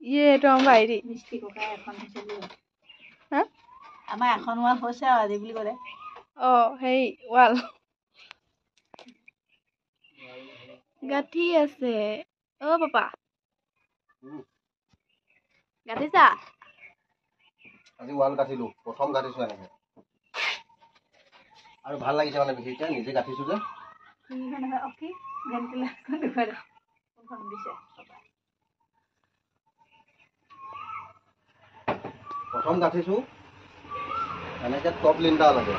ये तो हम भाई दी মিষ্টি কোকা এখন হৈছে বুলি হা আমাৰ এখন ওৱাল হৈছে আৰু আজি বুলি ক'লে অ হেই ওয়াল গাঠি আছে ও পাপা গাঠিছা আজি ওয়াল গাঠিলো প্ৰথম গাঠিছো এনেকে আৰু ভাল লাগিছে মানে বিশেষকৈ নিজে গাঠিছো যে অকে ভেন্টিলেশ্যন দেখুৱাই কোনখন দিছে প্ৰথম গাঠিছো এনেকে টপ লিন্ডা লাগে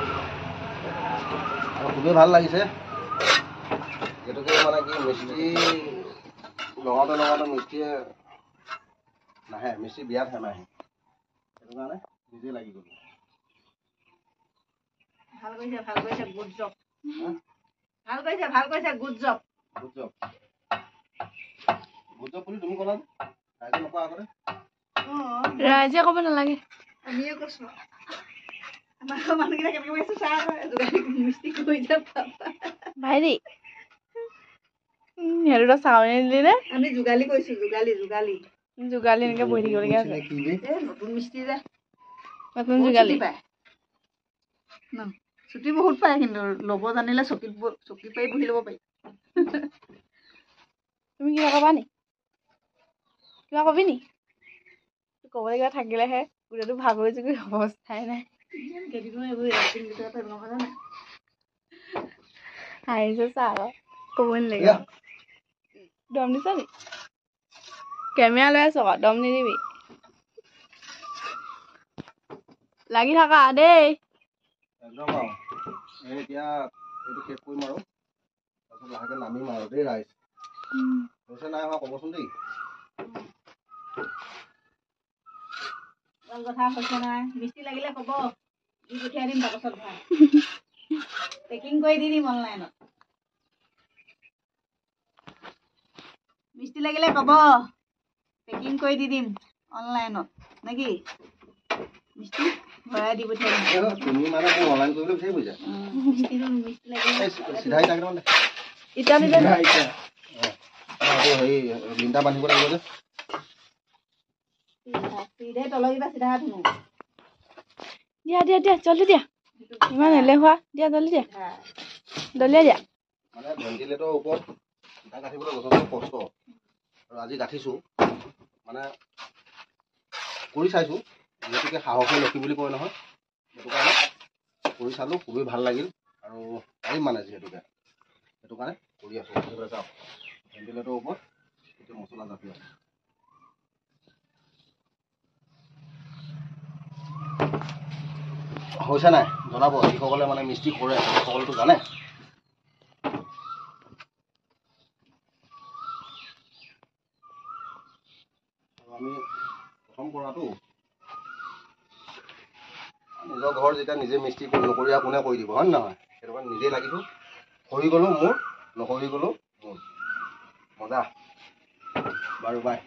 আৰু খুবেই ভাল লাগিছে যেটোকে মানে কি মিস্ত্ৰী লগাওঁতে মিস্ত্ৰীয়ে নাহে মিস্ত্ৰী বিয়াত হে নাহে সেইটো কাৰণে নিজে লাগি গ'লো ভাল কৰিছে গুড জব ভাল কৰিছে গুড জব বুলি তুমি ক'লা ৰাইজে নকৰা আগতে ৰাইজে ক'ব নালাগে আমিয়ে কৈছো আমাৰ মানুহকেইটা কেনেকৈ কৈছে চাহ যোগালী মিষ্টি কৰি যাব ভাইটি হেৰুটা চাউনি দিলি নে আমি যোগালী কৈছো যোগালী যোগালী এনেকে বহি থাকিবলগীয়া আছে নতুন মিষ্টি যে নতুন যোগালী পায় ন ছুটি বহুত পায় কিন্তু ল'ব জানিলে চকী পাৰি বহি ল'ব পাৰি তুমি কিবা ক'বা নি কিবা ক'বি নি ক'বলৈ কিবা থাকিলেহে গোটেইটো ভাগৰি জুগৰি অৱস্থাই নাই হাঁহিছে চা আকৌ ক'ব নালাগে দম দিছ নি কেমেৰা লৈ আছ আকৌ দম নিদিবি লাগি থাকা দেই একদম আৰু এতিয়া এইটো শেষ কৰিম আৰু তাৰপিছত লাহেকে নামিম আৰু দেই ৰাইজ হৈছে নাই হোৱা ক'বচোন দেই কথা হৈছে নাই মিষ্টি লাগিলে ক'ব দি পঠিয়াই দিম বাকচত ভৰাই পেকিং কৰি দি দিম অনলাইনত মিষ্টি লাগিলে ক'ব পেকিং কৰি দি দিম অনলাইনত নেকি মিষ্টি ভৰাই দি পঠিয়াই দিম তুমি মানে মোক অনলাইন কৰিবলৈ বিচাৰি বুজা মিষ্টি লাগিলে চিধাই তাকে মানে ইটা দিলে হেৰি লিণ্ডা বান্ধিব লাগিব যে চিধাই তলৰ কিবা চিধা ধুনো দিয়া জলদি দিয়া ইমান এলেহুৱা দিয়া জলদি দিয়া দলিয়াই দিয়া মানে ভেন্টিলেটৰৰ ওপৰত ইটা গাঠিবলৈ যথেষ্ট কষ্ট আৰু আজি গাঠিছোঁ মানে কৰি চাইছোঁ যিহেতুকে সাহসী লক্ষী বুলি কয় নহয় সেইটো কাৰণে কৰি চালোঁ খুবেই ভাল লাগিল আৰু পাৰিম মানে যিহেতুকে সেইটো কাৰণে কৰি আছোঁ চাওক ভেন্টিলেটৰৰ ওপৰত এতিয়া মছলা জাপি আছোঁ হৈছে নাই জনাব যিসকলে মানে মিস্ত্ৰী কৰে সকলোতো জানে আমি প্ৰথম কৰাটো নিজৰ ঘৰ যেতিয়া নিজে মিস্ত্ৰী নকৰি কোনে কৰি দিব হয় নহয় সেইটো কাৰণে নিজে লাগিছোঁ হৈ গ'লো মোৰ নকৰি গ'লো মোৰ মজা বাৰু বাই